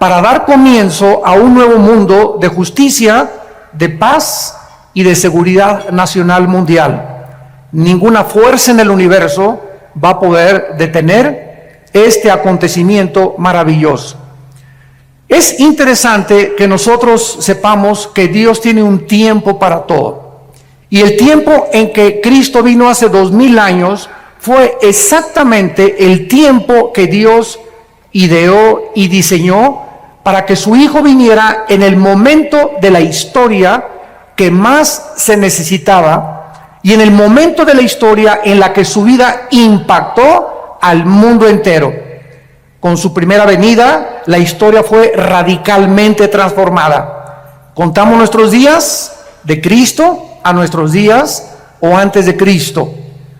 para dar comienzo a un nuevo mundo de justicia, de paz y de seguridad nacional mundial. Ninguna fuerza en el universo va a poder detener este acontecimiento maravilloso. Es interesante que nosotros sepamos que Dios tiene un tiempo para todo. Y el tiempo en que Cristo vino hace 2000 años fue exactamente el tiempo que Dios ideó y diseñó para que su Hijo viniera en el momento de la historia que más se necesitaba y en el momento de la historia en la que su vida impactó al mundo entero. Con su primera venida, la historia fue radicalmente transformada. Contamos nuestros días de Cristo a nuestros días o antes de Cristo.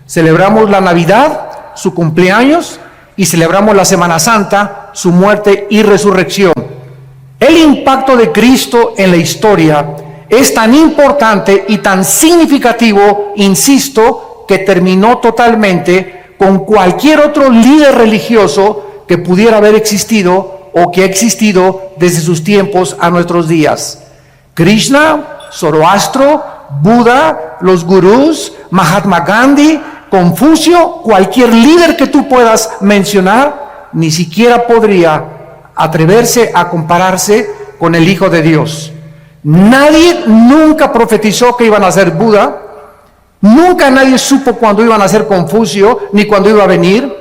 Celebramos la Navidad, su cumpleaños, y celebramos la Semana Santa, su muerte y resurrección. El impacto de Cristo en la historia es tan importante y tan significativo, insisto, que terminó totalmente con cualquier otro líder religioso que pudiera haber existido o que ha existido desde sus tiempos a nuestros días. Krishna, Zoroastro, Buda, los gurús, Mahatma Gandhi, Confucio, cualquier líder que tú puedas mencionar, ni siquiera podría atreverse a compararse con el Hijo de Dios. Nadie nunca profetizó que iban a ser Buda, nunca nadie supo cuándo iban a ser Confucio, ni cuándo iba a venir.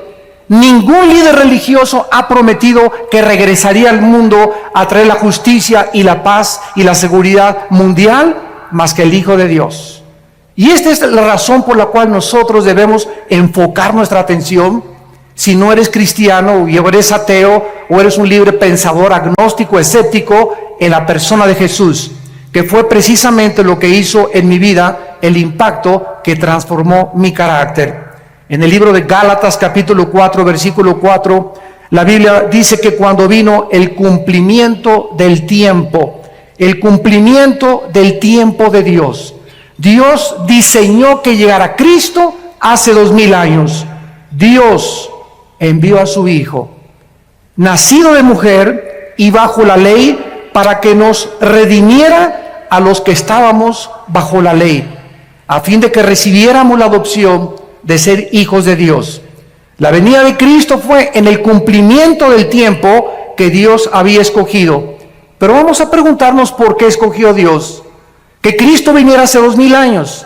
Ningún líder religioso ha prometido que regresaría al mundo a traer la justicia y la paz y la seguridad mundial más que el Hijo de Dios. Y esta es la razón por la cual nosotros debemos enfocar nuestra atención. Si no eres cristiano o eres ateo o eres un libre pensador, agnóstico, escéptico, en la persona de Jesús, que fue precisamente lo que hizo en mi vida el impacto que transformó mi carácter. En el libro de Gálatas capítulo 4, versículo 4, la Biblia dice que cuando vino el cumplimiento del tiempo de Dios, Dios diseñó que llegara Cristo hace 2000 años. Dios envió a su Hijo, nacido de mujer y bajo la ley, para que nos redimiera a los que estábamos bajo la ley, a fin de que recibiéramos la adopción de ser hijos de Dios. La venida de Cristo fue en el cumplimiento del tiempo que Dios había escogido. Pero vamos a preguntarnos por qué escogió Dios que Cristo viniera hace 2000 años.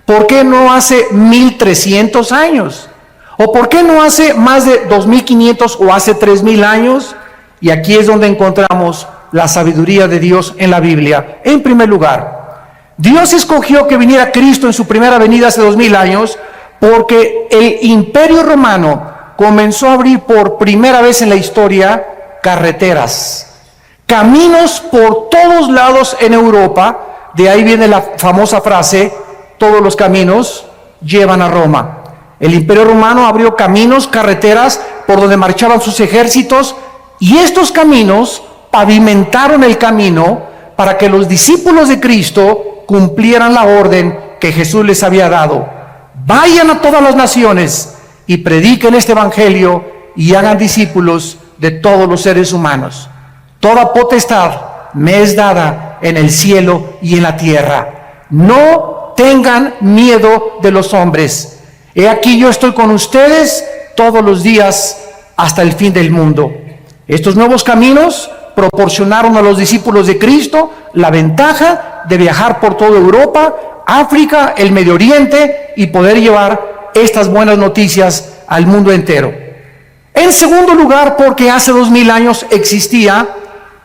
¿Por qué no hace 1300 años? ¿O por qué no hace más de 2500 o hace 3000 años? Y aquí es donde encontramos la sabiduría de Dios en la Biblia. En primer lugar, Dios escogió que viniera Cristo en su primera venida hace 2000 años porque el Imperio Romano comenzó a abrir por primera vez en la historia carreteras, caminos por todos lados en Europa. De ahí viene la famosa frase, todos los caminos llevan a Roma. El Imperio Romano abrió caminos, carreteras por donde marchaban sus ejércitos, y estos caminos pavimentaron el camino para que los discípulos de Cristo cumplieran la orden que Jesús les había dado. Vayan a todas las naciones y prediquen este evangelio y hagan discípulos de todos los seres humanos. Toda potestad me es dada en el cielo y en la tierra. No tengan miedo de los hombres. He aquí yo estoy con ustedes todos los días hasta el fin del mundo. Estos nuevos caminos proporcionaron a los discípulos de Cristo la ventaja de viajar por toda Europa, África, el Medio Oriente y poder llevar estas buenas noticias al mundo entero. En segundo lugar, porque hace 2000 años existía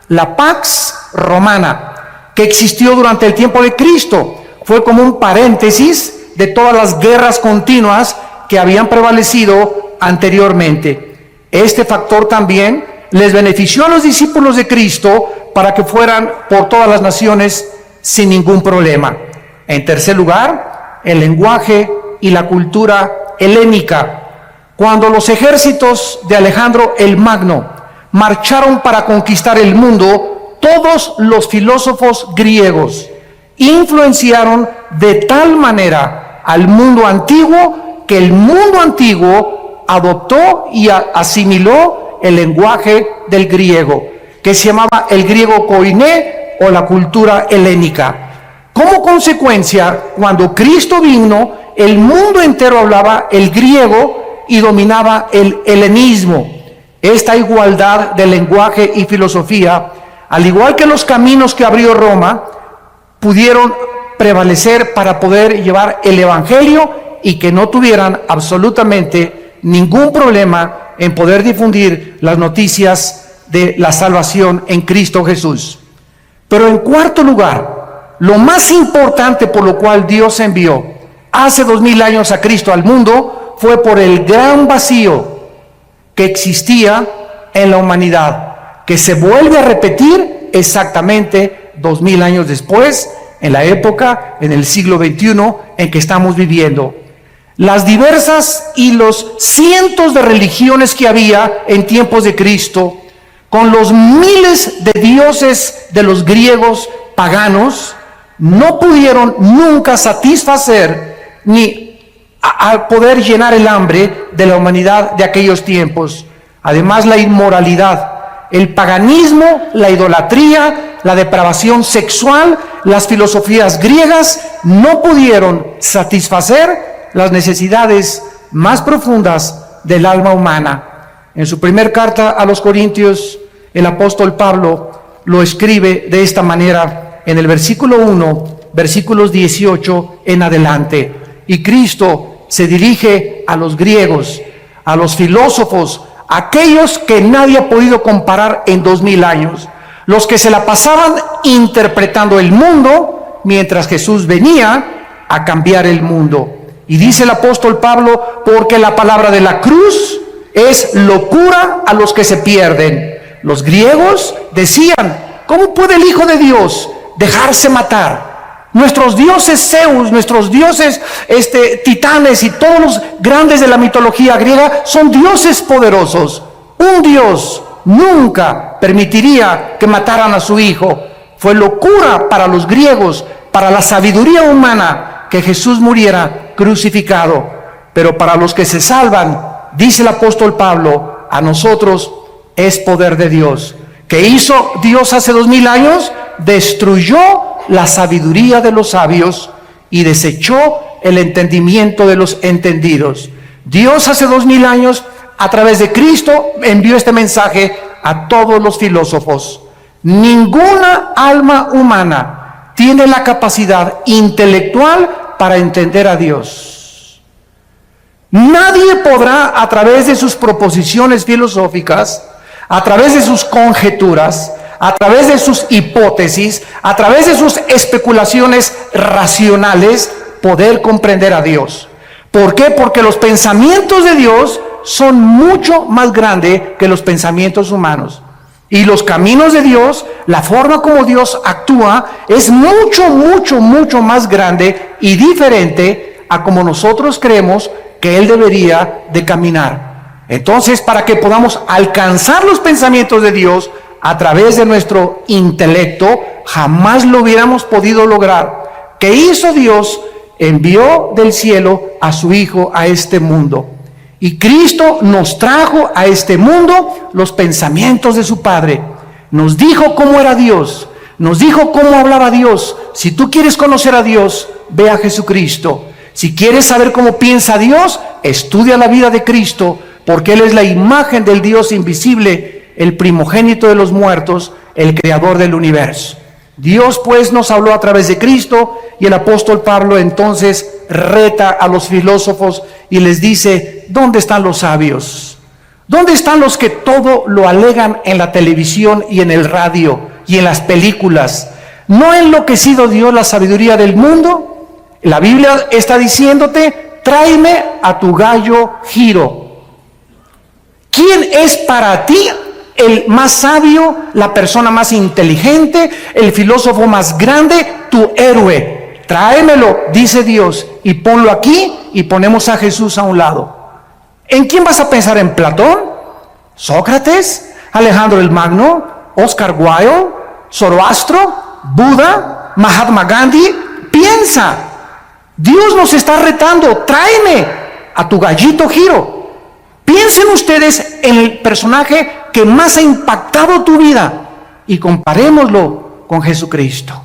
la Pax Romana, que existió durante el tiempo de Cristo. Fue como un paréntesis de todas las guerras continuas que habían prevalecido anteriormente. Este factor también les benefició a los discípulos de Cristo para que fueran por todas las naciones sin ningún problema. En tercer lugar, el lenguaje y la cultura helénica. Cuando los ejércitos de Alejandro el Magno marcharon para conquistar el mundo, todos los filósofos griegos influenciaron de tal manera al mundo antiguo que el mundo antiguo adoptó y asimiló el lenguaje del griego. que se llamaba el griego koiné o la cultura helénica. Como consecuencia, cuando Cristo vino, el mundo entero hablaba el griego y dominaba el helenismo. Esta igualdad de lenguaje y filosofía, al igual que los caminos que abrió Roma, pudieron prevalecer para poder llevar el evangelio y que no tuvieran absolutamente ningún problema en poder difundir las noticias de la salvación en Cristo Jesús. Pero en cuarto lugar, lo más importante por lo cual Dios envió hace 2000 años a Cristo al mundo fue por el gran vacío que existía en la humanidad, que se vuelve a repetir exactamente 2000 años después, en la época, en el siglo XXI en que estamos viviendo. Las diversas y los cientos de religiones que había en tiempos de Cristo, con los miles de dioses de los griegos paganos, no pudieron nunca satisfacer ni a poder llenar el hambre de la humanidad de aquellos tiempos. Además, la inmoralidad, el paganismo, la idolatría, la depravación sexual, las filosofías griegas no pudieron satisfacer las necesidades más profundas del alma humana. En su primer carta a los Corintios, el apóstol Pablo lo escribe de esta manera en el versículo 1, versículos 18 en adelante. Y Cristo se dirige a los griegos, a los filósofos, aquellos que nadie ha podido comparar en 2000 años, los que se la pasaban interpretando el mundo, mientras Jesús venía a cambiar el mundo. Y dice el apóstol Pablo, porque la palabra de la cruz es locura a los que se pierden. Los griegos decían, ¿cómo puede el Hijo de Dios dejarse matar? Nuestros dioses Zeus, nuestros dioses titanes y todos los grandes de la mitología griega son dioses poderosos. Un Dios nunca permitiría que mataran a su Hijo. Fue locura para los griegos, para la sabiduría humana, que Jesús muriera crucificado. Pero para los que se salvan, dice el apóstol Pablo, a nosotros es poder de Dios. ¿Qué hizo Dios hace 2000 años? Destruyó la sabiduría de los sabios y desechó el entendimiento de los entendidos. Dios hace 2000 años, a través de Cristo, envió este mensaje a todos los filósofos. Ninguna alma humana tiene la capacidad intelectual para entender a Dios. Nadie podrá, a través de sus proposiciones filosóficas, a través de sus conjeturas, a través de sus hipótesis, a través de sus especulaciones racionales, poder comprender a Dios. ¿Por qué? Porque los pensamientos de Dios son mucho más grandes que los pensamientos humanos. Y los caminos de Dios, la forma como Dios actúa, es mucho más grande y diferente a como nosotros creemos que Él debería de caminar. Entonces, para que podamos alcanzar los pensamientos de Dios a través de nuestro intelecto, jamás lo hubiéramos podido lograr. ¿Qué hizo Dios? Envió del cielo a su Hijo a este mundo. Y Cristo nos trajo a este mundo los pensamientos de su Padre. Nos dijo cómo era Dios. Nos dijo cómo hablaba Dios. Si tú quieres conocer a Dios, ve a Jesucristo. Si quieres saber cómo piensa Dios, estudia la vida de Cristo, porque Él es la imagen del Dios invisible, el primogénito de los muertos, el creador del universo. Dios pues nos habló a través de Cristo, y el apóstol Pablo entonces reta a los filósofos y les dice, ¿dónde están los sabios? ¿Dónde están los que todo lo alegan en la televisión y en el radio y en las películas? ¿No ha enloquecido Dios la sabiduría del mundo? La Biblia está diciéndote, tráeme a tu gallo Giro. ¿Quién es para ti el más sabio, la persona más inteligente, el filósofo más grande, tu héroe? Tráemelo, dice Dios, y ponlo aquí, y ponemos a Jesús a un lado. ¿En quién vas a pensar? ¿En Platón? ¿Sócrates? ¿Alejandro el Magno? ¿Oscar Wilde? ¿Zoroastro? ¿Buda? ¿Mahatma Gandhi? Piensa. Dios nos está retando. Tráeme a tu gallito Giro. Piensen ustedes en el personaje que más ha impactado tu vida. y comparémoslo con Jesucristo.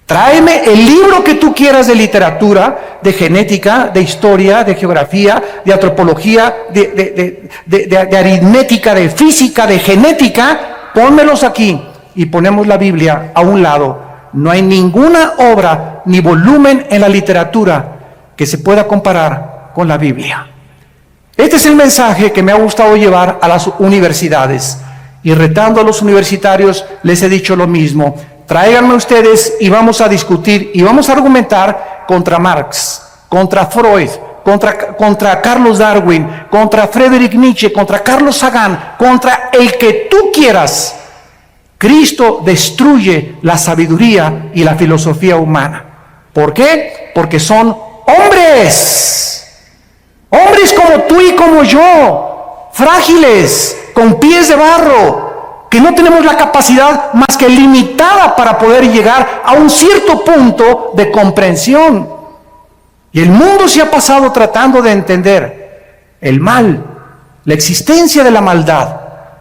Tráeme el libro que tú quieras de literatura, de genética, de historia, de geografía, de antropología, de aritmética, de física, de genética. Pónmelos aquí y ponemos la Biblia a un lado. No hay ninguna obra ni volumen en la literatura que se pueda comparar con la Biblia. Este es el mensaje que me ha gustado llevar a las universidades. Y retando a los universitarios les he dicho lo mismo. Tráiganme ustedes y vamos a discutir y vamos a argumentar contra Marx, contra Freud, contra Carlos Darwin, contra Friedrich Nietzsche, contra Carlos Sagan, contra el que tú quieras. Cristo destruye la sabiduría y la filosofía humana. ¿Por qué? Porque son hombres. Hombres como tú y como yo, frágiles, con pies de barro, que no tenemos la capacidad más que limitada para poder llegar a un cierto punto de comprensión. Y el mundo se ha pasado tratando de entender el mal, la existencia de la maldad,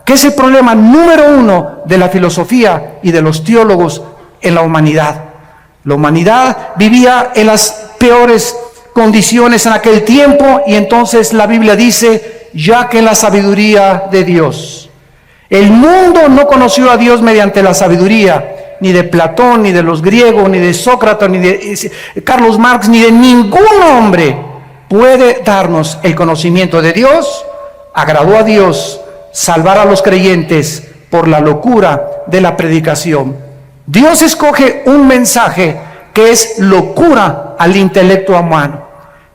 que es el problema número uno de la filosofía y de los teólogos en la humanidad. La humanidad vivía en las peores condiciones en aquel tiempo y entonces la Biblia dice, ya que en la sabiduría de Dios. El mundo no conoció a Dios mediante la sabiduría, ni de Platón, ni de los griegos, ni de Sócrates, ni de Carlos Marx, ni de ningún hombre puede darnos el conocimiento de Dios. Agradó a Dios salvar a los creyentes por la locura de la predicación. Dios escoge un mensaje que es locura al intelecto humano.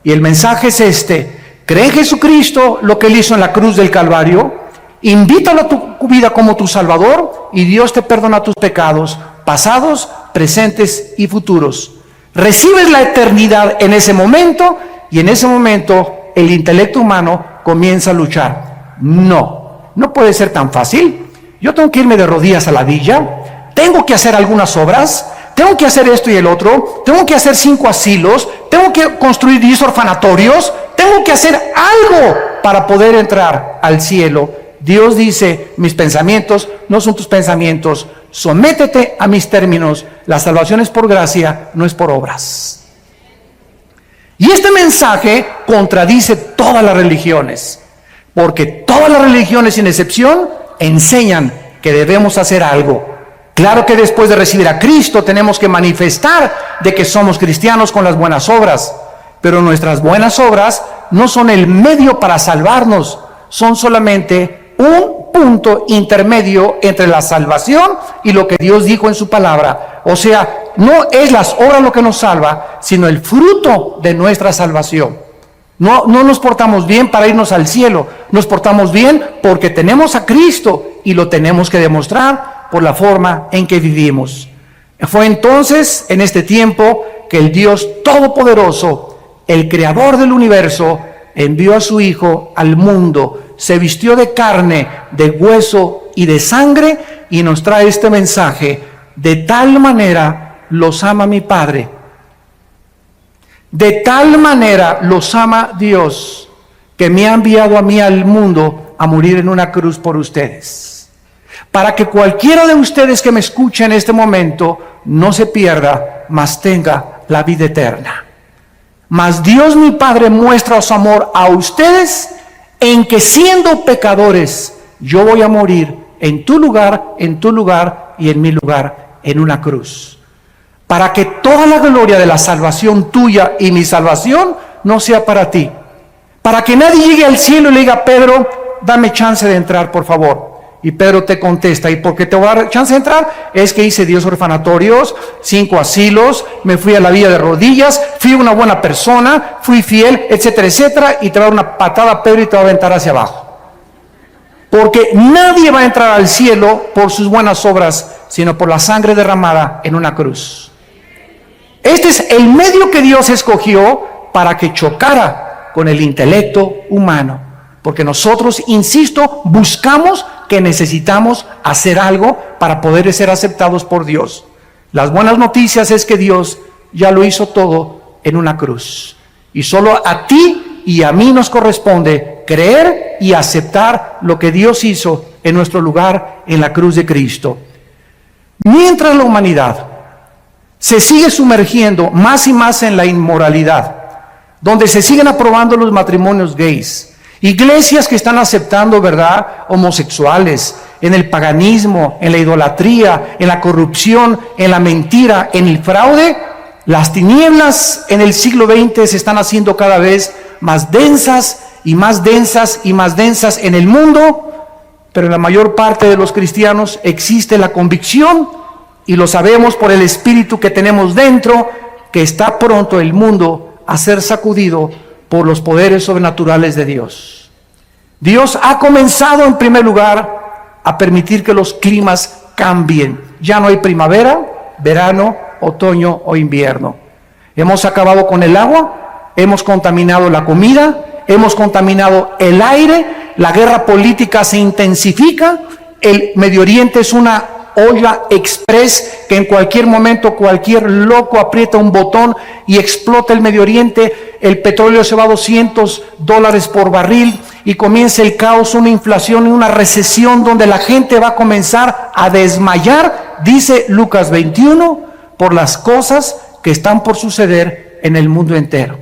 Y el mensaje es este: cree en Jesucristo, lo que Él hizo en la cruz del Calvario, invítalo a tu vida como tu Salvador y Dios te perdona tus pecados, pasados, presentes y futuros. Recibes la eternidad en ese momento y en ese momento el intelecto humano comienza a luchar. No puede ser tan fácil. Yo tengo que irme de rodillas a la villa, tengo que hacer algunas obras, tengo que hacer esto y el otro, tengo que hacer 5 asilos, tengo que construir 10 orfanatorios, tengo que hacer algo para poder entrar al cielo. Dios dice, mis pensamientos no son tus pensamientos, sométete a mis términos, la salvación es por gracia, no es por obras. Y este mensaje contradice todas las religiones, porque todas las religiones sin excepción enseñan que debemos hacer algo. Claro que después de recibir a Cristo tenemos que manifestar de que somos cristianos con las buenas obras, pero nuestras buenas obras no son el medio para salvarnos, son solamente un punto intermedio entre la salvación y lo que Dios dijo en su palabra. O sea, no es las obras lo que nos salva, sino el fruto de nuestra salvación. No nos portamos bien para irnos al cielo, nos portamos bien porque tenemos a Cristo y lo tenemos que demostrar por la forma en que vivimos. Fue entonces, en este tiempo, que el Dios Todopoderoso, el Creador del universo, envió a su Hijo al mundo, se vistió de carne, de hueso y de sangre y nos trae este mensaje: de tal manera los ama mi Padre, de tal manera los ama Dios, que me ha enviado a mí al mundo a morir en una cruz por ustedes, para que cualquiera de ustedes que me escuche en este momento no se pierda, mas tenga la vida eterna. Mas Dios mi Padre muestra su amor a ustedes en que siendo pecadores yo voy a morir en tu lugar y en mi lugar en una cruz, para que toda la gloria de la salvación tuya y mi salvación no sea para ti, para que nadie llegue al cielo y le diga: Pedro, dame chance de entrar, por favor. Y Pedro te contesta: ¿y por qué te voy a dar chance de entrar? Es que hice 10 orfanatorios, 5 asilos, me fui a la villa de rodillas, fui una buena persona, fui fiel, etcétera, etcétera, y te va a dar una patada a Pedro y te va a aventar hacia abajo. Porque nadie va a entrar al cielo por sus buenas obras, sino por la sangre derramada en una cruz. Este es el medio que Dios escogió para que chocara con el intelecto humano. Porque nosotros, insisto, buscamos que necesitamos hacer algo para poder ser aceptados por Dios. Las buenas noticias es que Dios ya lo hizo todo en una cruz. Y solo a ti y a mí nos corresponde creer y aceptar lo que Dios hizo en nuestro lugar en la cruz de Cristo. Mientras la humanidad se sigue sumergiendo más y más en la inmoralidad, donde se siguen aprobando los matrimonios gays, iglesias que están aceptando, ¿verdad?, homosexuales, en el paganismo, en la idolatría, en la corrupción, en la mentira, en el fraude, las tinieblas en el siglo XX se están haciendo cada vez más densas y más densas y más densas en el mundo, pero en la mayor parte de los cristianos existe la convicción, y lo sabemos por el espíritu que tenemos dentro, que está pronto el mundo a ser sacudido por los poderes sobrenaturales de Dios. Dios ha comenzado en primer lugar a permitir que los climas cambien. Ya no hay primavera, verano, otoño o invierno. Hemos acabado con el agua, hemos contaminado la comida, hemos contaminado el aire, la guerra política se intensifica, el Medio Oriente es una olla express que en cualquier momento cualquier loco aprieta un botón y explota el Medio Oriente, el petróleo se va a $200 por barril y comienza el caos, una inflación y una recesión donde la gente va a comenzar a desmayar, dice Lucas 21, por las cosas que están por suceder en el mundo entero.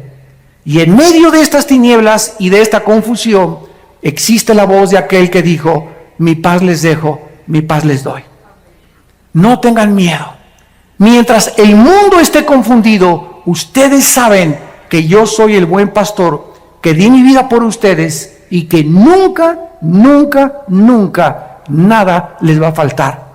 Y en medio de estas tinieblas y de esta confusión existe la voz de aquel que dijo: mi paz les dejo, mi paz les doy. No tengan miedo. Mientras el mundo esté confundido, ustedes saben que yo soy el buen pastor, que di mi vida por ustedes y que nunca, nunca, nunca nada les va a faltar.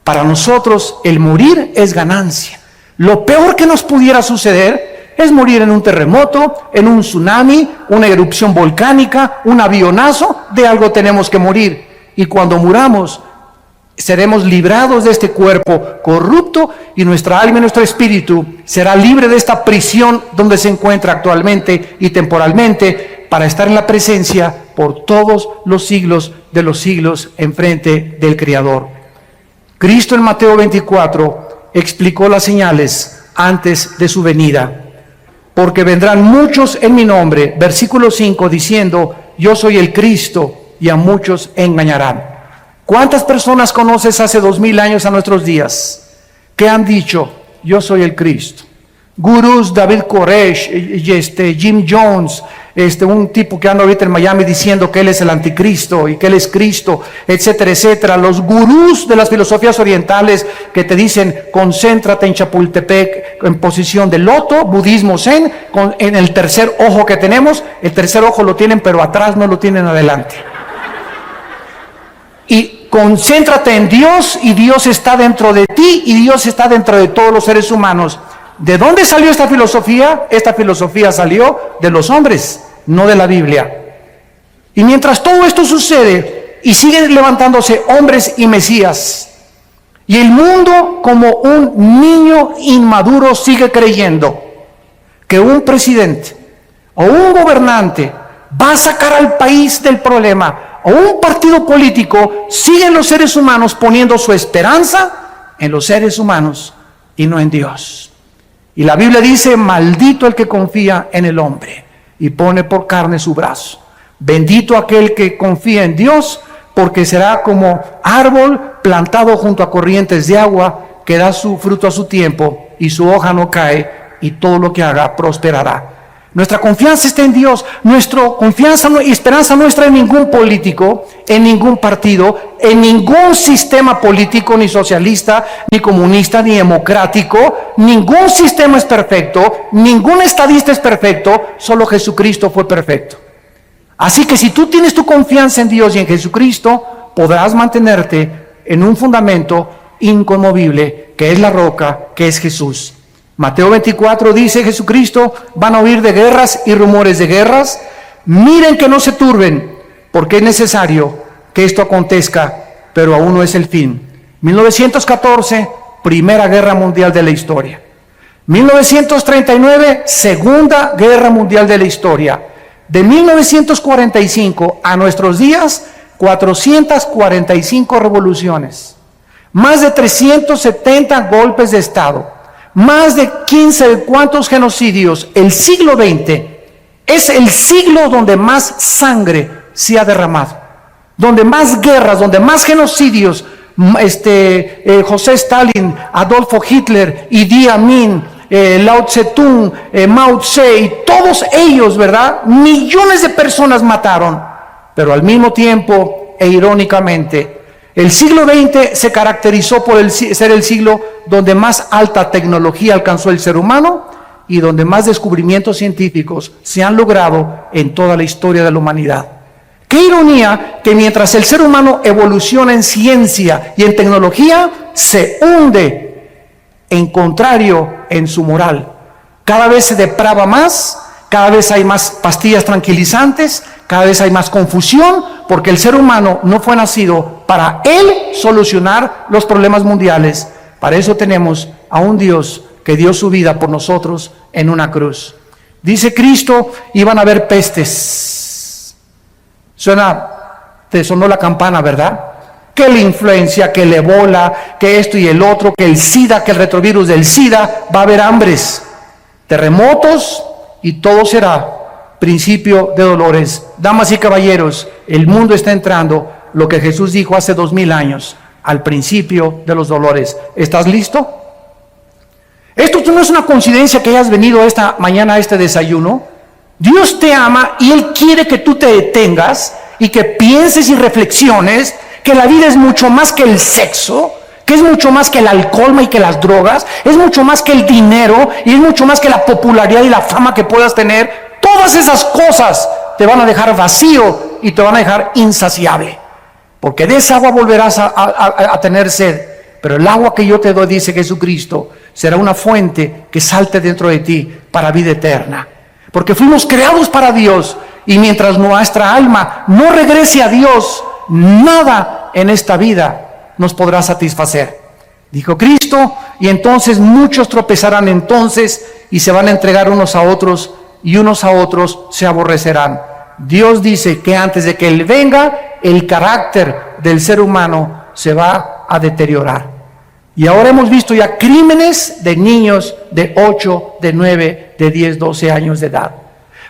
Para nosotros el morir es ganancia. Lo peor que nos pudiera suceder es morir en un terremoto, en un tsunami, una erupción volcánica, un avionazo. De algo tenemos que morir. Y cuando muramos, seremos librados de este cuerpo corrupto y nuestra alma y nuestro espíritu será libre de esta prisión donde se encuentra actualmente y temporalmente, para estar en la presencia por todos los siglos de los siglos enfrente del Creador. Cristo en Mateo 24 explicó las señales antes de su venida. Porque vendrán muchos en mi nombre, versículo 5, diciendo: yo soy el Cristo, y a muchos engañarán. ¿Cuántas personas conoces hace 2000 años a nuestros días que han dicho: yo soy el Cristo? Gurús, David Koresh, Jim Jones, un tipo que anda ahorita en Miami diciendo que él es el anticristo y que él es Cristo, etcétera, etcétera. Los gurús de las filosofías orientales que te dicen: concéntrate en Chapultepec en posición de loto, budismo zen, en el tercer ojo que tenemos. El tercer ojo lo tienen, pero atrás no lo tienen adelante. Y concéntrate en Dios, y Dios está dentro de ti, y Dios está dentro de todos los seres humanos. ¿De dónde salió esta filosofía? Esta filosofía salió de los hombres, no de la Biblia. Y mientras todo esto sucede y siguen levantándose hombres y mesías, y el mundo como un niño inmaduro sigue creyendo que un presidente o un gobernante va a sacar al país del problema, o un partido político, siguen los seres humanos poniendo su esperanza en los seres humanos y no en Dios. Y la Biblia dice: maldito el que confía en el hombre y pone por carne su brazo. Bendito aquel que confía en Dios, porque será como árbol plantado junto a corrientes de agua, que da su fruto a su tiempo y su hoja no cae, y todo lo que haga prosperará. Nuestra confianza está en Dios. Nuestra confianza y esperanza no está en ningún político, en ningún partido, en ningún sistema político, ni socialista, ni comunista, ni democrático. Ningún sistema es perfecto, ningún estadista es perfecto, solo Jesucristo fue perfecto. Así que si tú tienes tu confianza en Dios y en Jesucristo, podrás mantenerte en un fundamento inconmovible, que es la roca, que es Jesús. Mateo 24 dice Jesucristo: van a oír de guerras y rumores de guerras. Miren que no se turben, porque es necesario que esto acontezca, pero aún no es el fin. 1914, Primera Guerra Mundial de la historia. 1939, Segunda Guerra Mundial de la historia. De 1945 a nuestros días, 445 revoluciones, más de 370 golpes de Estado, más de 15 de cuantos genocidios. El siglo XX es el siglo donde más sangre se ha derramado, donde más guerras, donde más genocidios, José Stalin, Adolfo Hitler, Idi Amin, Lao Tse-tung, Mao Tse, y todos ellos, ¿verdad? Millones de personas mataron, pero al mismo tiempo e irónicamente, el siglo XX se caracterizó por ser el siglo donde más alta tecnología alcanzó el ser humano y donde más descubrimientos científicos se han logrado en toda la historia de la humanidad. Qué ironía que mientras el ser humano evoluciona en ciencia y en tecnología, se hunde en contrario en su moral. Cada vez se deprava más, cada vez hay más pastillas tranquilizantes, cada vez hay más confusión, porque el ser humano no fue nacido para él solucionar los problemas mundiales. Para eso tenemos a un Dios que dio su vida por nosotros en una cruz. Dice Cristo, iban a haber pestes. Te sonó la campana, ¿verdad? Que la influencia, que el ébola, que esto y el otro, que el SIDA, que el retrovirus del SIDA, va a haber hambres, terremotos y todo será principio de dolores. Damas y caballeros, el mundo está entrando lo que Jesús dijo hace 2000 años, al principio de los dolores. ¿Estás listo? Esto no es una coincidencia que hayas venido esta mañana a este desayuno. Dios te ama y Él quiere que tú te detengas y que pienses y reflexiones que la vida es mucho más que el sexo, que es mucho más que el alcohol y que las drogas, es mucho más que el dinero y es mucho más que la popularidad y la fama que puedas tener. Todas esas cosas te van a dejar vacío y te van a dejar insaciable, porque de esa agua volverás a tener sed, pero el agua que yo te doy, dice Jesucristo, será una fuente que salte dentro de ti para vida eterna, porque fuimos creados para Dios, y mientras nuestra alma no regrese a Dios, nada en esta vida nos podrá satisfacer, dijo Cristo. Y entonces muchos tropezarán entonces y se van a entregar unos a otros, y unos a otros se aborrecerán. Dios dice que antes de que Él venga, el carácter del ser humano se va a deteriorar. Y ahora hemos visto ya crímenes de niños de 8, de 9, de 10, 12 años de edad.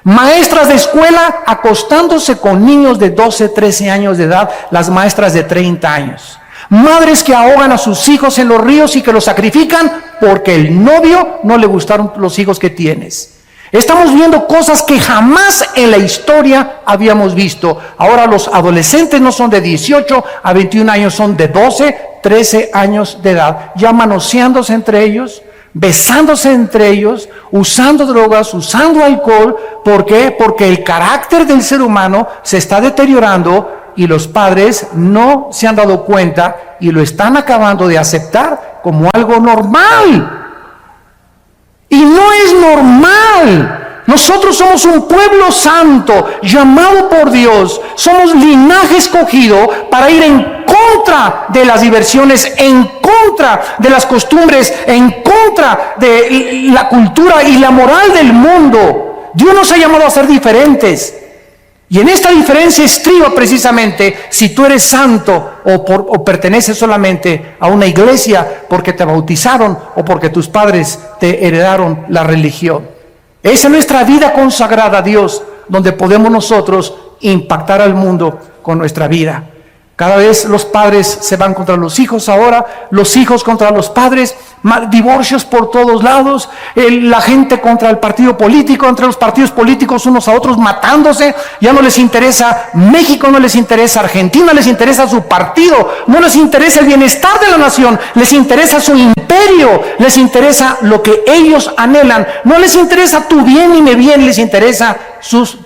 Maestras de escuela acostándose con niños de 12, 13 años de edad, las maestras de 30 años. Madres que ahogan a sus hijos en los ríos y que los sacrifican porque el novio no le gustaron los hijos que tienes. Estamos viendo cosas que jamás en la historia habíamos visto. Ahora los adolescentes no son de 18 a 21 años, son de 12, 13 años de edad, ya manoseándose entre ellos, besándose entre ellos, usando drogas, usando alcohol. ¿Por qué? Porque el carácter del ser humano se está deteriorando y los padres no se han dado cuenta y lo están acabando de aceptar como algo normal. Y no es normal. Nosotros somos un pueblo santo, llamado por Dios. Somos linaje escogido para ir en contra de las diversiones, en contra de las costumbres, en contra de la cultura y la moral del mundo. Dios nos ha llamado a ser diferentes. Y en esta diferencia estriba precisamente si tú eres santo o perteneces solamente a una iglesia porque te bautizaron o porque tus padres te heredaron la religión. Esa es nuestra vida consagrada a Dios, donde podemos nosotros impactar al mundo con nuestra vida. Cada vez los padres se van contra los hijos ahora, los hijos contra los padres, divorcios por todos lados, la gente contra el partido político, entre los partidos políticos unos a otros matándose. Ya no les interesa México, no les interesa Argentina, les interesa su partido, no les interesa el bienestar de la nación, les interesa su imperio, les interesa lo que ellos anhelan, no les interesa tu bien ni mi bien, les interesa sus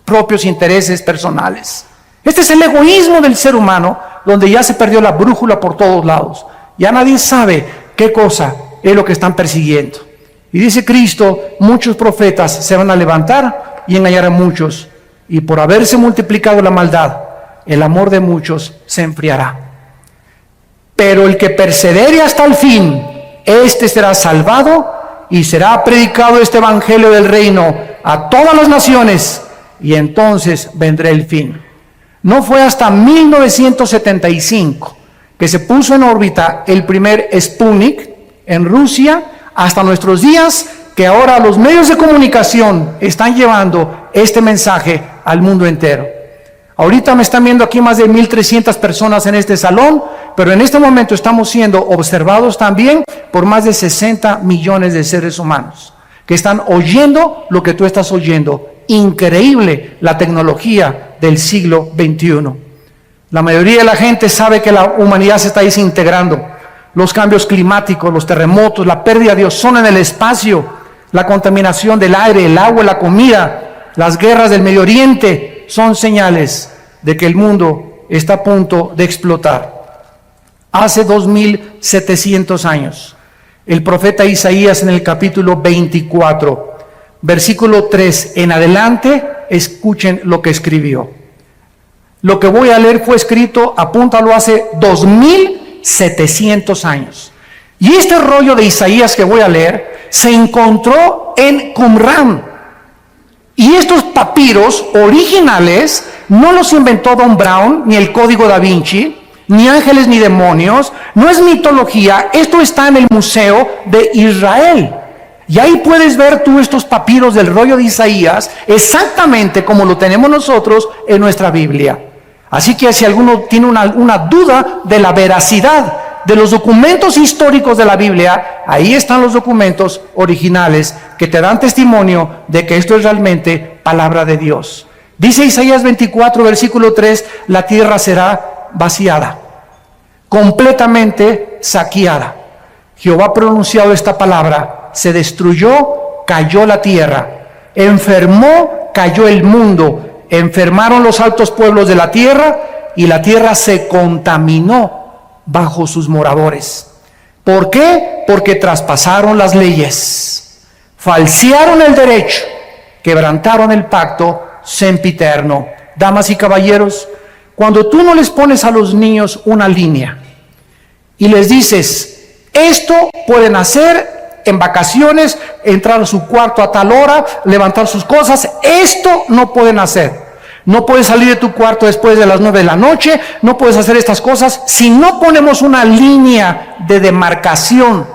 propios intereses personales. Este es el egoísmo del ser humano, donde ya se perdió la brújula por todos lados. Ya nadie sabe qué cosa es lo que están persiguiendo. Y dice Cristo, muchos profetas se van a levantar y engañar a muchos. Y por haberse multiplicado la maldad, el amor de muchos se enfriará. Pero el que persevere hasta el fin, este será salvado y será predicado este evangelio del reino a todas las naciones, y entonces vendrá el fin. No fue hasta 1975 que se puso en órbita el primer Sputnik en Rusia, hasta nuestros días, que ahora los medios de comunicación están llevando este mensaje al mundo entero. Ahorita me están viendo aquí más de 1,300 personas en este salón, pero en este momento estamos siendo observados también por más de 60 millones de seres humanos que están oyendo lo que tú estás oyendo. Increíble la tecnología del siglo XXI. La mayoría de la gente sabe que la humanidad se está desintegrando. Los cambios climáticos, los terremotos, la pérdida de ozono en el espacio, la contaminación del aire, el agua, la comida, las guerras del Medio Oriente son señales de que el mundo está a punto de explotar. Hace 2,700 años, el profeta Isaías en el capítulo 24, versículo 3 en adelante, escuchen lo que escribió. Lo que voy a leer fue escrito, apúntalo, hace 2,700 años. Y este rollo de Isaías que voy a leer se encontró en Qumran. Y estos papiros originales no los inventó Don Brown, ni el Código Da Vinci, ni ángeles ni demonios. No es mitología, esto está en el Museo de Israel. Y ahí puedes ver tú estos papiros del rollo de Isaías exactamente como lo tenemos nosotros en nuestra Biblia. Así que si alguno tiene una duda de la veracidad de los documentos históricos de la Biblia, ahí están los documentos originales que te dan testimonio de que esto es realmente palabra de Dios. Dice Isaías 24, versículo 3, la tierra será vaciada, completamente saqueada. Jehová ha pronunciado esta palabra, se destruyó, cayó la tierra, enfermó, cayó el mundo, enfermaron los altos pueblos de la tierra y la tierra se contaminó bajo sus moradores. ¿Por qué? Porque traspasaron las leyes, falsearon el derecho, quebrantaron el pacto sempiterno. Damas y caballeros, cuando tú no les pones a los niños una línea y les dices, esto pueden hacer en vacaciones, entrar a su cuarto a tal hora, levantar sus cosas, esto no pueden hacer. No puedes salir de tu cuarto después de las 9 de la noche, no puedes hacer estas cosas. Si no ponemos una línea de demarcación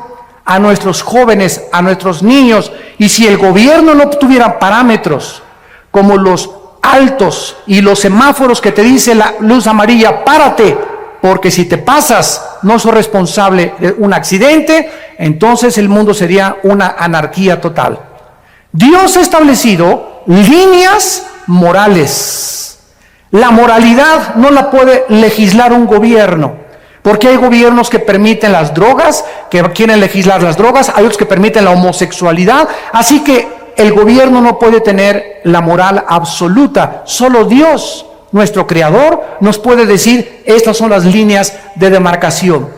a nuestros jóvenes, a nuestros niños, y si el gobierno no tuviera parámetros como los altos y los semáforos que te dice la luz amarilla, párate, porque si te pasas no sos responsable de un accidente, entonces el mundo sería una anarquía total. Dios ha establecido líneas morales. La moralidad no la puede legislar un gobierno, porque hay gobiernos que permiten las drogas, que quieren legislar las drogas, hay otros que permiten la homosexualidad, así que el gobierno no puede tener la moral absoluta. Solo Dios, nuestro Creador, nos puede decir, estas son las líneas de demarcación.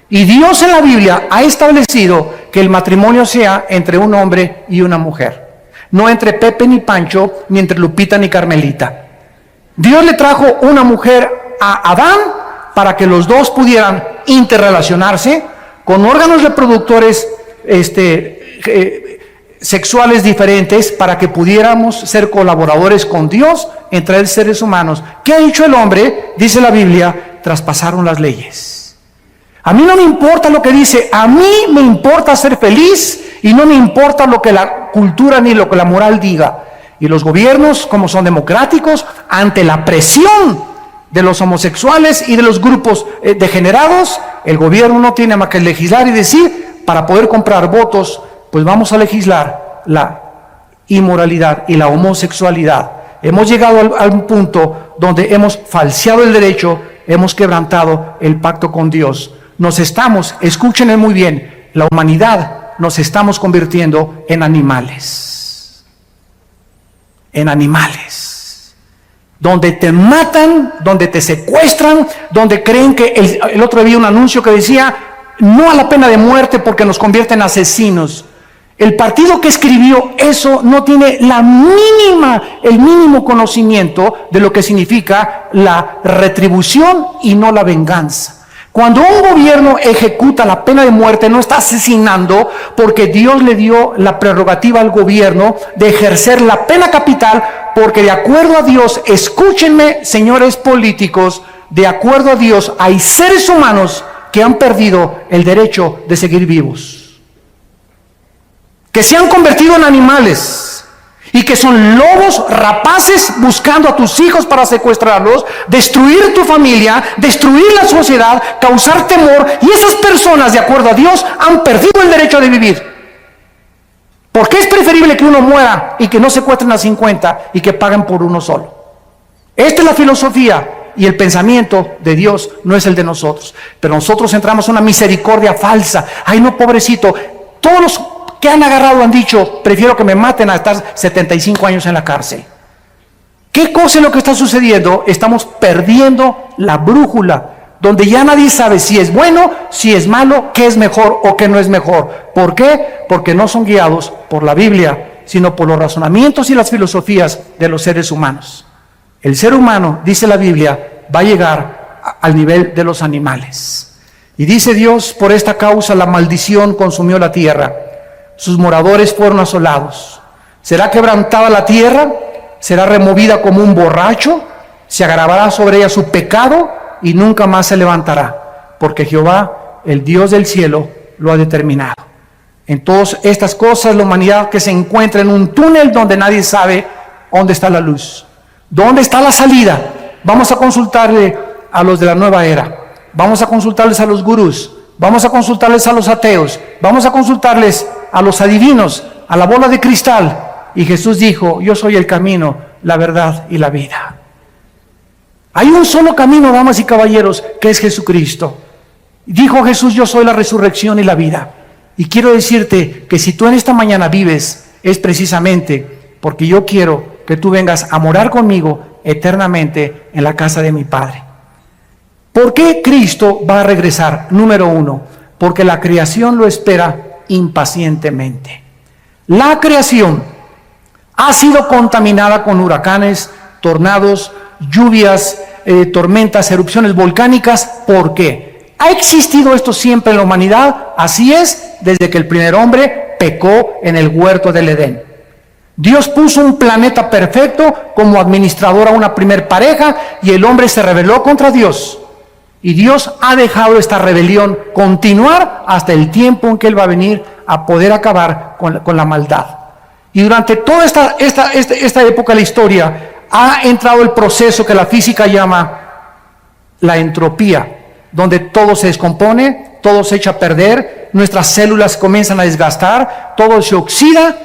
Y Dios en la Biblia ha establecido que el matrimonio sea entre un hombre y una mujer. No entre Pepe ni Pancho, ni entre Lupita ni Carmelita. Dios le trajo una mujer a Adán para que los dos pudieran interrelacionarse con órganos reproductores sexuales diferentes, para que pudiéramos ser colaboradores con Dios entre seres humanos. ¿Qué ha dicho el hombre? Dice la Biblia, traspasaron las leyes. A mí no me importa lo que dice, a mí me importa ser feliz y no me importa lo que la cultura ni lo que la moral diga. Y los gobiernos, como son democráticos, ante la presión de los homosexuales y de los grupos degenerados, el gobierno no tiene más que legislar y decir, para poder comprar votos, pues vamos a legislar la inmoralidad y la homosexualidad. Hemos llegado a un punto donde hemos falseado el derecho, hemos quebrantado el pacto con Dios. Escúchenme muy bien, la humanidad nos estamos convirtiendo en animales. En animales. Donde te matan, donde te secuestran, donde creen que el otro día vi un anuncio que decía, no a la pena de muerte porque nos convierte en asesinos. El partido que escribió eso no tiene el mínimo conocimiento de lo que significa la retribución y no la venganza. Cuando un gobierno ejecuta la pena de muerte, no está asesinando, porque Dios le dio la prerrogativa al gobierno de ejercer la pena capital, porque de acuerdo a Dios, escúchenme, señores políticos, de acuerdo a Dios hay seres humanos que han perdido el derecho de seguir vivos, que se han convertido en animales y que son lobos rapaces buscando a tus hijos para secuestrarlos, destruir tu familia, destruir la sociedad, causar temor, y esas personas, de acuerdo a Dios, han perdido el derecho de vivir. Porque es preferible que uno muera y que no secuestren a 50 y que paguen por uno solo. Esta es la filosofía y el pensamiento de Dios, no es el de nosotros. Pero nosotros entramos en una misericordia falsa. Ay, no, pobrecito. Todos los que han agarrado han dicho, prefiero que me maten a estar 75 años en la cárcel. ¿Qué cosa es lo que está sucediendo? Estamos perdiendo la brújula, donde ya nadie sabe si es bueno, si es malo, qué es mejor o qué no es mejor. ¿Por qué? Porque no son guiados por la Biblia, sino por los razonamientos y las filosofías de los seres humanos. El ser humano, dice la Biblia, va a llegar al nivel de los animales. Y dice Dios, por esta causa la maldición consumió la tierra. Sus moradores fueron asolados. ¿Será quebrantada la tierra? ¿Será removida como un borracho? ¿Se agravará sobre ella su pecado? Y nunca más se levantará, porque Jehová, el Dios del cielo, lo ha determinado. En todas estas cosas, la humanidad que se encuentra en un túnel donde nadie sabe dónde está la luz, dónde está la salida. Vamos a consultarle a los de la nueva era, vamos a consultarles a los gurús, vamos a consultarles a los ateos, vamos a consultarles a los adivinos, a la bola de cristal. Y Jesús dijo, yo soy el camino, la verdad y la vida. Hay un solo camino, damas y caballeros, que es Jesucristo. Dijo Jesús, yo soy la resurrección y la vida. Y quiero decirte que si tú en esta mañana vives, es precisamente porque yo quiero que tú vengas a morar conmigo eternamente en la casa de mi Padre. ¿Por qué Cristo va a regresar? Número uno, porque la creación lo espera impacientemente. La creación ha sido contaminada con huracanes, tornados, lluvias, tormentas, erupciones volcánicas. ¿Por qué? ¿Ha existido esto siempre en la humanidad? Así es, desde que el primer hombre pecó en el huerto del Edén. Dios puso un planeta perfecto como administrador a una primer pareja y el hombre se rebeló contra Dios. Y Dios ha dejado esta rebelión continuar hasta el tiempo en que Él va a venir a poder acabar con la maldad. Y durante toda esta época de la historia ha entrado el proceso que la física llama la entropía, donde todo se descompone, todo se echa a perder, nuestras células comienzan a desgastar, todo se oxida.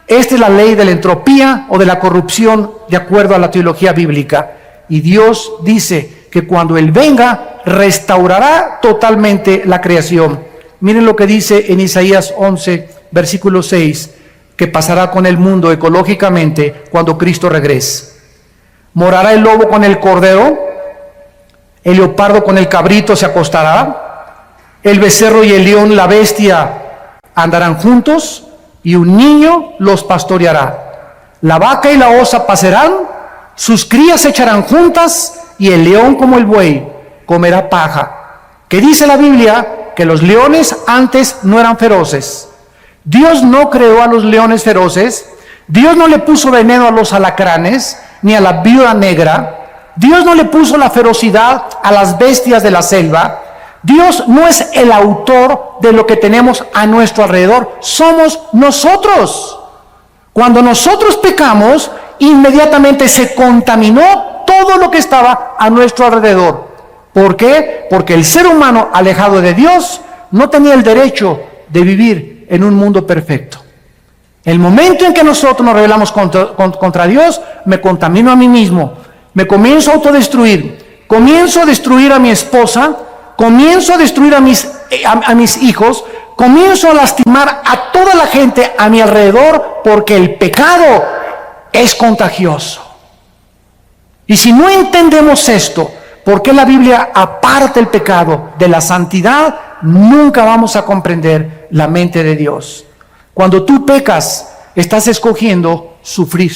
Esta es la ley de la entropía o de la corrupción de acuerdo a la teología bíblica. Y Dios dice que cuando Él venga, restaurará totalmente la creación. Miren lo que dice en Isaías 11, versículo 6, que pasará con el mundo ecológicamente cuando Cristo regrese. Morará el lobo con el cordero, el leopardo con el cabrito se acostará, el becerro y el león, la bestia, andarán juntos, y un niño los pastoreará. La vaca y la osa pasarán, sus crías se echarán juntas, y el león como el buey comerá paja. ¿Qué dice la Biblia? Que los leones antes no eran feroces. Dios no creó a los leones feroces, Dios no le puso veneno a los alacranes, ni a la viuda negra, Dios no le puso la ferocidad a las bestias de la selva. Dios no es el autor de lo que tenemos a nuestro alrededor, somos nosotros. Cuando nosotros pecamos, inmediatamente se contaminó todo lo que estaba a nuestro alrededor. ¿Por qué? Porque el ser humano alejado de Dios no tenía el derecho de vivir en un mundo perfecto. El momento en que nosotros nos rebelamos contra Dios, me contamino a mí mismo, me comienzo a autodestruir, comienzo a destruir a mi esposa, comienzo a destruir a mis hijos, comienzo a lastimar a toda la gente a mi alrededor, porque el pecado es contagioso. Y si no entendemos esto, ¿por qué la Biblia aparta el pecado de la santidad? Nunca vamos a comprender la mente de Dios. Cuando tú pecas, estás escogiendo sufrir.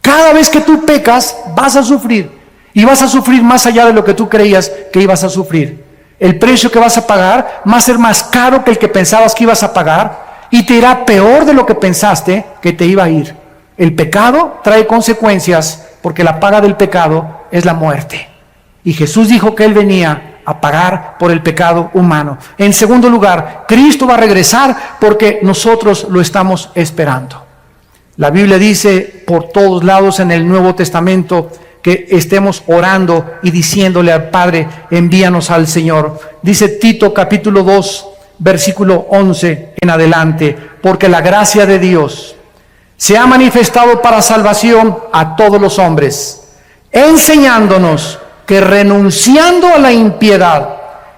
Cada vez que tú pecas, vas a sufrir. Y vas a sufrir más allá de lo que tú creías que ibas a sufrir. El precio que vas a pagar va a ser más caro que el que pensabas que ibas a pagar. Y te irá peor de lo que pensaste que te iba a ir. El pecado trae consecuencias, porque la paga del pecado es la muerte. Y Jesús dijo que Él venía a pagar por el pecado humano. En segundo lugar, Cristo va a regresar porque nosotros lo estamos esperando. La Biblia dice por todos lados en el Nuevo Testamento que estemos orando y diciéndole al Padre, envíanos al Señor. Dice Tito capítulo 2, versículo 11 en adelante, porque la gracia de Dios se ha manifestado para salvación a todos los hombres, enseñándonos que renunciando a la impiedad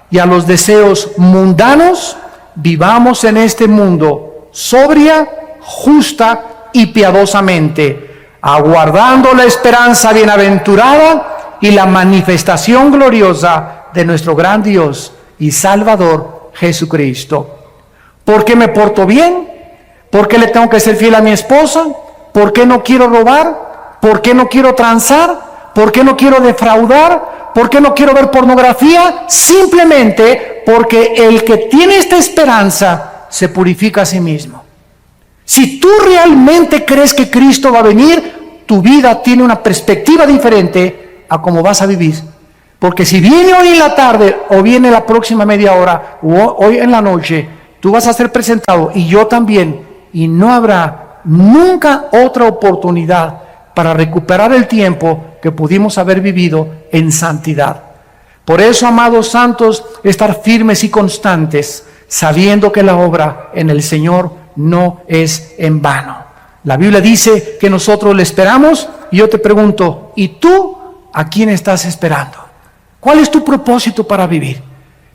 y a los deseos mundanos, vivamos en este mundo sobria, justa y piadosamente, aguardando la esperanza bienaventurada y la manifestación gloriosa de nuestro gran Dios y Salvador Jesucristo. ¿Por qué me porto bien? ¿Por qué le tengo que ser fiel a mi esposa? ¿Por qué no quiero robar? ¿Por qué no quiero transar? ¿Por qué no quiero defraudar? ¿Por qué no quiero ver pornografía? Simplemente porque el que tiene esta esperanza se purifica a sí mismo. Si tú realmente crees que Cristo va a venir, tu vida tiene una perspectiva diferente a cómo vas a vivir. Porque si viene hoy en la tarde o viene la próxima media hora o hoy en la noche, tú vas a ser presentado y yo también, y no habrá nunca otra oportunidad para recuperar el tiempo que pudimos haber vivido en santidad. Por eso, amados santos, estar firmes y constantes, sabiendo que la obra en el Señor no es en vano. La Biblia dice que nosotros le esperamos, y yo te pregunto, ¿y tú a quién estás esperando? ¿Cuál es tu propósito para vivir?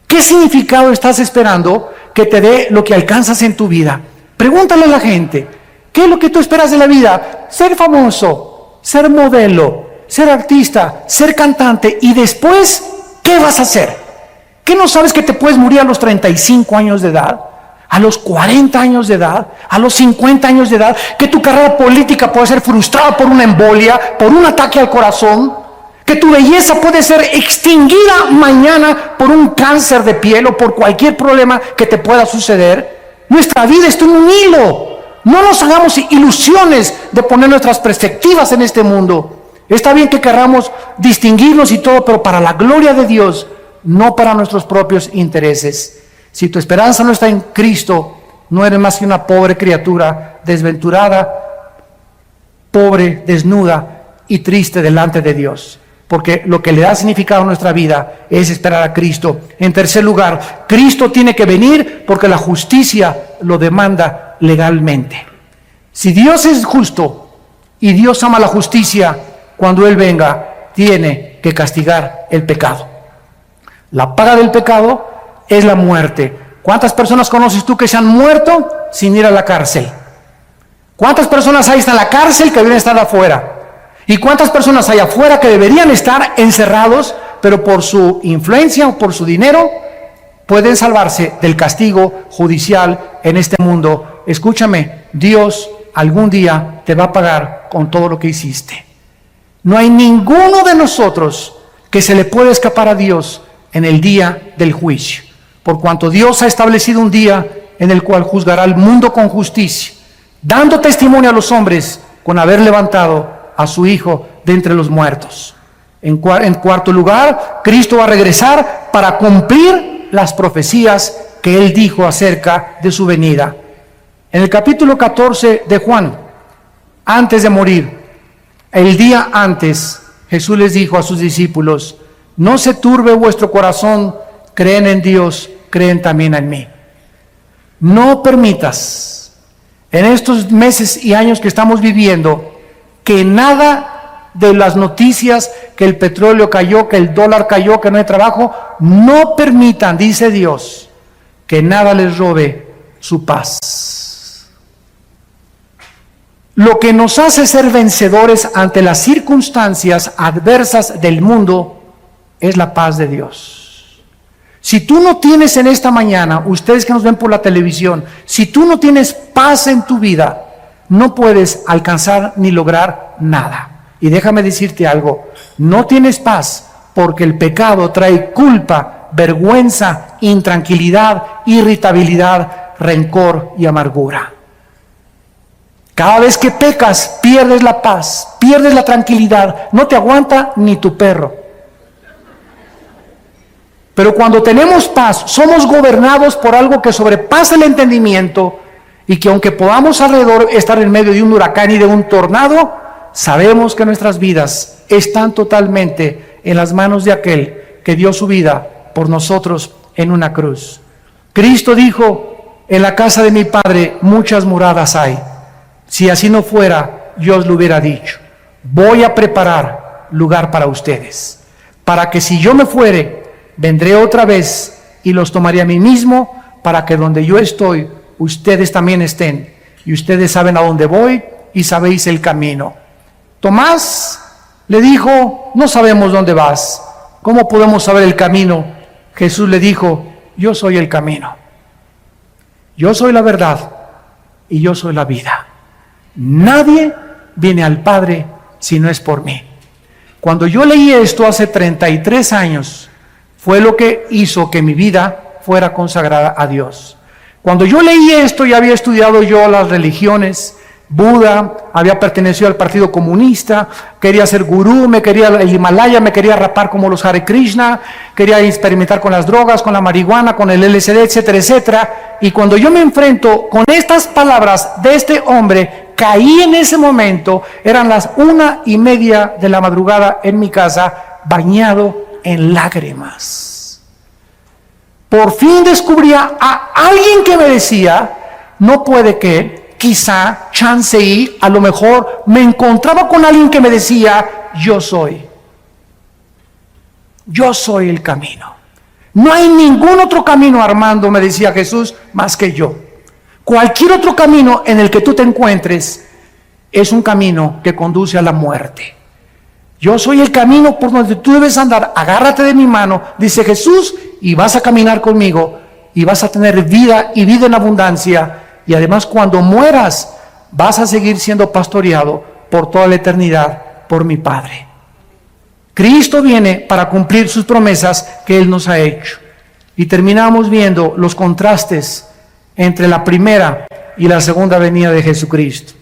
¿Qué significado estás esperando que te dé lo que alcanzas en tu vida? Pregúntale a la gente, ¿qué es lo que tú esperas de la vida? Ser famoso, ser modelo, ser artista, ser cantante, y después, ¿qué vas a hacer? ¿Qué no sabes que te puedes morir a los 35 años de edad? A los 40 años de edad, a los 50 años de edad, que tu carrera política puede ser frustrada por una embolia, por un ataque al corazón, que tu belleza puede ser extinguida mañana por un cáncer de piel o por cualquier problema que te pueda suceder. Nuestra vida está en un hilo. No nos hagamos ilusiones de poner nuestras perspectivas en este mundo. Está bien que queramos distinguirnos y todo, pero para la gloria de Dios, no para nuestros propios intereses. Si tu esperanza no está en Cristo, no eres más que una pobre criatura, desventurada, pobre, desnuda y triste delante de Dios. Porque lo que le da significado a nuestra vida es esperar a Cristo. En tercer lugar, Cristo tiene que venir porque la justicia lo demanda legalmente. Si Dios es justo y Dios ama la justicia, cuando Él venga, tiene que castigar el pecado. La paga del pecado es la muerte. ¿Cuántas personas conoces tú que se han muerto sin ir a la cárcel? ¿Cuántas personas hay en la cárcel que deben estar afuera? ¿Y cuántas personas hay afuera que deberían estar encerrados, pero por su influencia o por su dinero pueden salvarse del castigo judicial en este mundo? Escúchame, Dios algún día te va a pagar con todo lo que hiciste. No hay ninguno de nosotros que se le pueda escapar a Dios en el día del juicio, por cuanto Dios ha establecido un día en el cual juzgará al mundo con justicia, dando testimonio a los hombres con haber levantado a su Hijo de entre los muertos. En cuarto lugar, Cristo va a regresar para cumplir las profecías que Él dijo acerca de su venida. En el capítulo 14 de Juan, antes de morir, el día antes, Jesús les dijo a sus discípulos: no se turbe vuestro corazón, creen en Dios, creen también en mí. No permitas en estos meses y años que estamos viviendo que nada de las noticias, que el petróleo cayó, que el dólar cayó, que no hay trabajo, no permitan, dice Dios, que nada les robe su paz. Lo que nos hace ser vencedores ante las circunstancias adversas del mundo es la paz de Dios. Si tú no tienes en esta mañana, ustedes que nos ven por la televisión, si tú no tienes paz en tu vida, no puedes alcanzar ni lograr nada. Y déjame decirte algo, no tienes paz porque el pecado trae culpa, vergüenza, intranquilidad, irritabilidad, rencor y amargura. Cada vez que pecas, pierdes la paz, pierdes la tranquilidad, no te aguanta ni tu perro. Pero cuando tenemos paz, somos gobernados por algo que sobrepasa el entendimiento, y que aunque podamos alrededor estar en medio de un huracán y de un tornado, sabemos que nuestras vidas están totalmente en las manos de aquel que dio su vida por nosotros en una cruz. Cristo dijo: en la casa de mi Padre muchas moradas hay. Si así no fuera, yo os lo hubiera dicho. Voy a preparar lugar para ustedes, para que si yo me fuere, vendré otra vez y los tomaré a mí mismo, para que donde yo estoy, ustedes también estén. Y ustedes saben a dónde voy y sabéis el camino. Tomás le dijo: no sabemos dónde vas. ¿Cómo podemos saber el camino? Jesús le dijo: yo soy el camino. Yo soy la verdad y yo soy la vida. Nadie viene al Padre si no es por mí. Cuando yo leí esto hace 33 años, fue lo que hizo que mi vida fuera consagrada a Dios. Cuando yo leí esto, ya había estudiado yo las religiones, Buda, había pertenecido al Partido Comunista, quería ser gurú, me quería el Himalaya, me quería rapar como los Hare Krishna, quería experimentar con las drogas, con la marihuana, con el LSD, etcétera, etcétera. Y cuando yo me enfrento con estas palabras de este hombre, caí en ese momento. Eran las 1:30 de la madrugada en mi casa, bañado en lágrimas. Por fin descubría a alguien que me decía: no puede que, quizá, chance y, a lo mejor, me encontraba con alguien que me decía: yo soy el camino. No hay ningún otro camino, Armando, me decía Jesús, más que yo. Cualquier otro camino en el que tú te encuentres es un camino que conduce a la muerte. Yo soy el camino por donde tú debes andar. Agárrate de mi mano, dice Jesús, y vas a caminar conmigo y vas a tener vida y vida en abundancia. Y además, cuando mueras, vas a seguir siendo pastoreado por toda la eternidad por mi Padre. Cristo viene para cumplir sus promesas que Él nos ha hecho. Y terminamos viendo los contrastes entre la primera y la segunda venida de Jesucristo.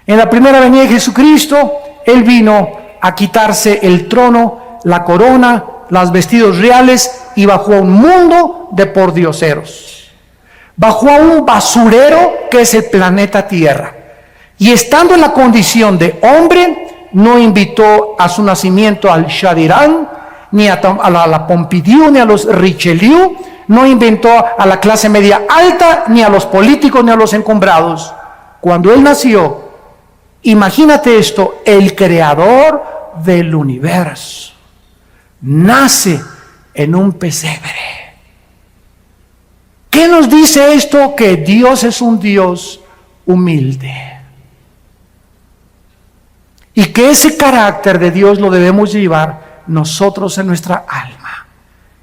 En la primera venida de Jesucristo, Él vino a quitarse el trono, la corona, los vestidos reales, y bajó a un mundo de pordioseros. Bajó a un basurero que es el planeta Tierra. Y estando en la condición de hombre, no invitó a su nacimiento al Chadirán, ni a la Pompidou, ni a los Richelieu. No inventó a la clase media alta, ni a los políticos, ni a los encumbrados. Cuando Él nació, imagínate esto, el creador del universo nace en un pesebre. ¿Qué nos dice esto? Que Dios es un Dios humilde. Y que ese carácter de Dios lo debemos llevar nosotros en nuestra alma.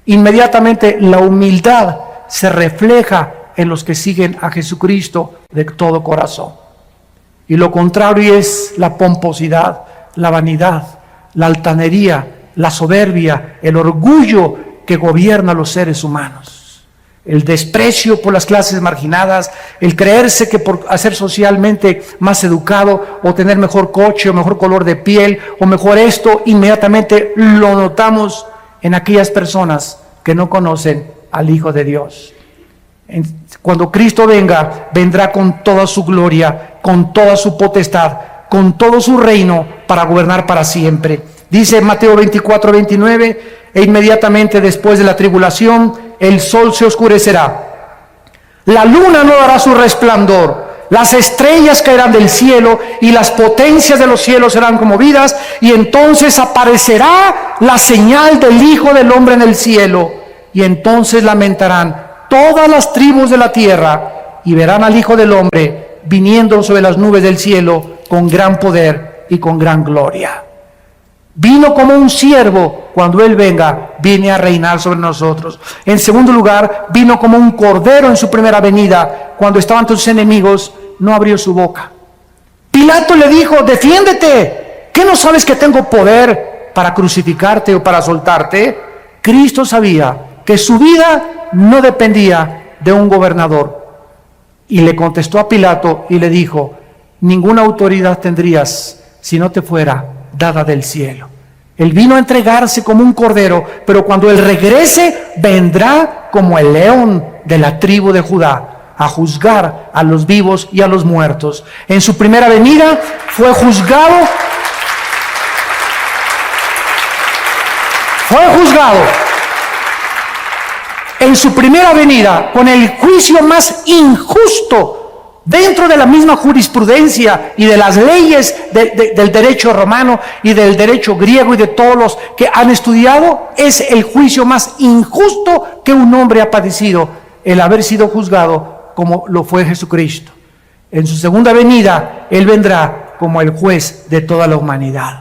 Inmediatamente la humildad se refleja en los que siguen a Jesucristo de todo corazón. Y lo contrario es la pomposidad, la vanidad, la altanería, la soberbia, el orgullo que gobierna a los seres humanos. El desprecio por las clases marginadas, el creerse que por ser socialmente más educado o tener mejor coche o mejor color de piel o mejor esto, inmediatamente lo notamos en aquellas personas que no conocen al Hijo de Dios. Cuando Cristo venga, vendrá con toda su gloria, con toda su potestad, con todo su reino para gobernar para siempre. Dice Mateo 24:29, e inmediatamente después de la tribulación, el sol se oscurecerá, la luna no dará su resplandor, las estrellas caerán del cielo y las potencias de los cielos serán conmovidas, y entonces aparecerá la señal del Hijo del Hombre en el cielo, y entonces lamentarán todas las tribus de la tierra y verán al Hijo del Hombre viniendo sobre las nubes del cielo con gran poder y con gran gloria. Vino como un siervo. Cuando Él venga, viene a reinar sobre nosotros. En segundo lugar, vino como un cordero en su primera venida. Cuando estaban sus enemigos, no abrió su boca. Pilato le dijo: defiéndete. ¿Qué no sabes que tengo poder para crucificarte o para soltarte? Cristo sabía que su vida no dependía de un gobernador. Y le contestó a Pilato y le dijo: ninguna autoridad tendrías si no te fuera dada del cielo. Él vino a entregarse como un cordero, pero cuando Él regrese, vendrá como el león de la tribu de Judá. a juzgar a los vivos y a los muertos. En su primera venida fue juzgado. En su primera venida con el juicio más injusto dentro de la misma jurisprudencia y de las leyes del derecho romano y del derecho griego y de todos los que han estudiado. Es el juicio más injusto que un hombre ha padecido, el haber sido juzgado como lo fue Jesucristo. En su segunda venida Él vendrá como el juez de toda la humanidad.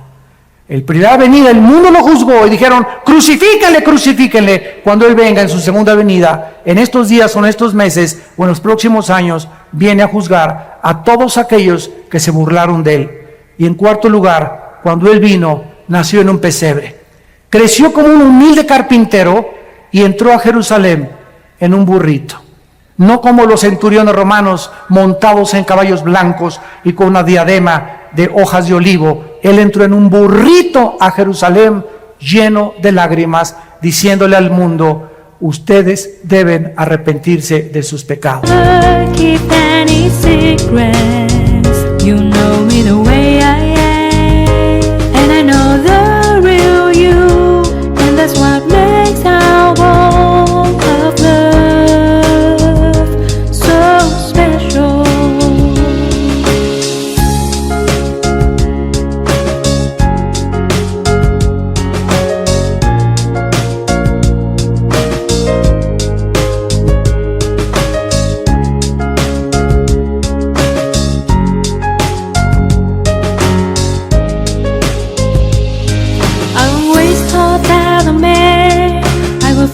En primera venida el mundo lo juzgó y dijeron: crucifíquenle, crucifíquenle. Cuando Él venga en su segunda venida, en estos días o en estos meses o en los próximos años, viene a juzgar a todos aquellos que se burlaron de Él. Y en cuarto lugar, cuando Él vino, nació en un pesebre. Creció como un humilde carpintero y entró a Jerusalén en un burrito. No como los centuriones romanos montados en caballos blancos y con una diadema de hojas de olivo. Él entró en un burrito a Jerusalén lleno de lágrimas, diciéndole al mundo: ustedes deben arrepentirse de sus pecados.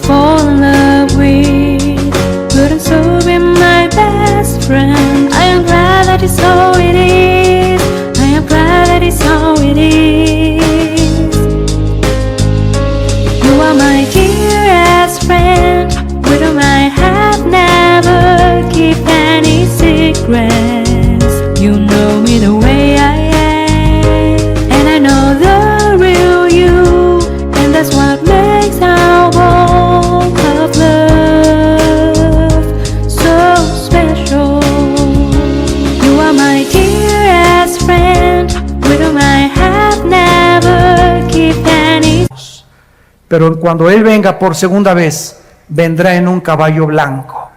Fall in love with, couldn't so be my best friend. I am glad that it's so it is. I am glad that it's so it is. You are my dearest friend, with whom I have never keep any secrets. You know me the way I am, and I know the real you, and that's what makes our bond of love so special. You are my dearest friend, with whom I have never keep any. Pero cuando Él venga por segunda vez, vendrá en un caballo blanco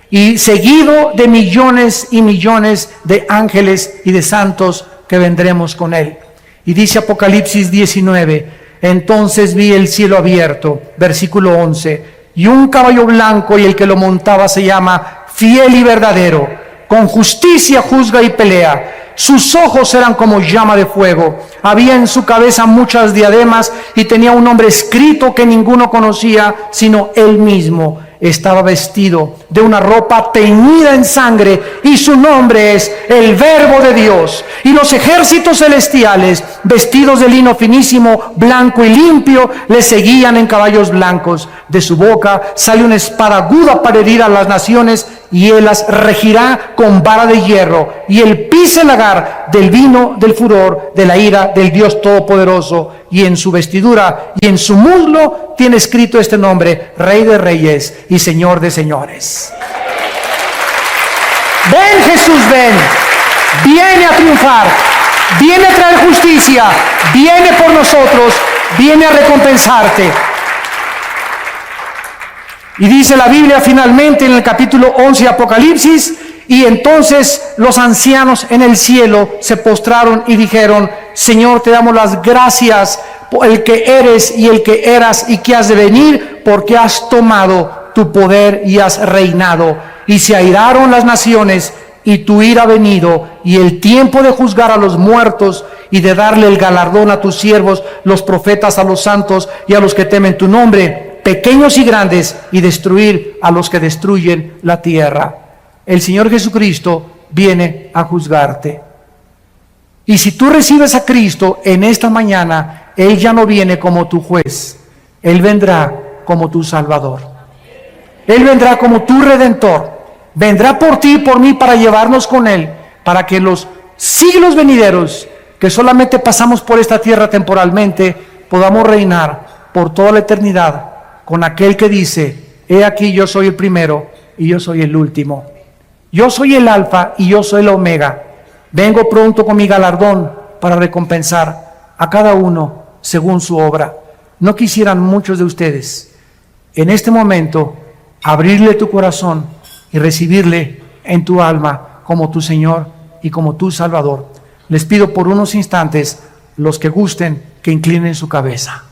y seguido de millones y millones de ángeles y de santos que vendremos con Él. Y dice Apocalipsis 19: entonces vi el cielo abierto, versículo 11, y un caballo blanco, y el que lo montaba se llama Fiel y Verdadero, con justicia juzga y pelea. Sus ojos eran como llama de fuego, había en su cabeza muchas diademas, y tenía un nombre escrito que ninguno conocía sino él mismo. Estaba vestido de una ropa teñida en sangre, y su nombre es el Verbo de Dios. Y los ejércitos celestiales, vestidos de lino finísimo, blanco y limpio, le seguían en caballos blancos. De su boca sale una espada aguda para herir a las naciones, y él las regirá con vara de hierro. Y él pisa el lagar del vino del furor de la ira del Dios Todopoderoso. Y en su vestidura y en su muslo tiene escrito este nombre: Rey de Reyes y Señor de Señores. Ven, Jesús, ven. Viene a triunfar, viene a traer justicia, viene por nosotros, viene a recompensarte. Y dice la Biblia finalmente en el capítulo 11 de Apocalipsis: y entonces los ancianos en el cielo se postraron y dijeron: Señor, te damos las gracias por el que eres y el que eras y que has de venir, porque has tomado tu poder y has reinado. Y se airaron las naciones, y tu ira ha venido, y el tiempo de juzgar a los muertos y de darle el galardón a tus siervos, los profetas, a los santos y a los que temen tu nombre, pequeños y grandes, y destruir a los que destruyen la tierra. El Señor Jesucristo viene a juzgarte. Y si tú recibes a Cristo en esta mañana, Él ya no viene como tu juez, Él vendrá como tu Salvador. Él vendrá como tu Redentor. Vendrá por ti y por mí para llevarnos con Él, para que los siglos venideros, que solamente pasamos por esta tierra temporalmente, podamos reinar por toda la eternidad con aquel que dice: he aquí yo soy el primero y yo soy el último. Yo soy el Alfa y yo soy el Omega. Vengo pronto con mi galardón para recompensar a cada uno según su obra. ¿No quisieran muchos de ustedes en este momento abrirle tu corazón y recibirle en tu alma como tu Señor y como tu Salvador? Les pido por unos instantes, los que gusten, que inclinen su cabeza.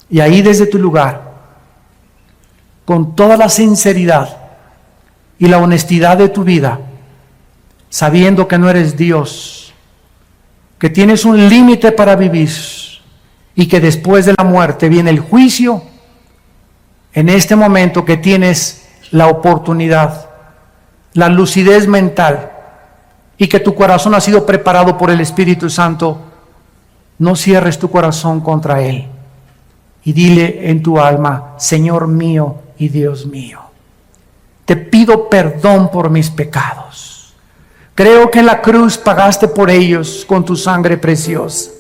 Y ahí desde tu lugar, con toda la sinceridad y la honestidad de tu vida, sabiendo que no eres Dios, que tienes un límite para vivir y que después de la muerte viene el juicio, en este momento que tienes la oportunidad, la lucidez mental y que tu corazón ha sido preparado por el Espíritu Santo, no cierres tu corazón contra Él y dile en tu alma: Señor mío y Dios mío, te pido perdón por mis pecados. Creo que en la cruz pagaste por ellos con tu sangre preciosa.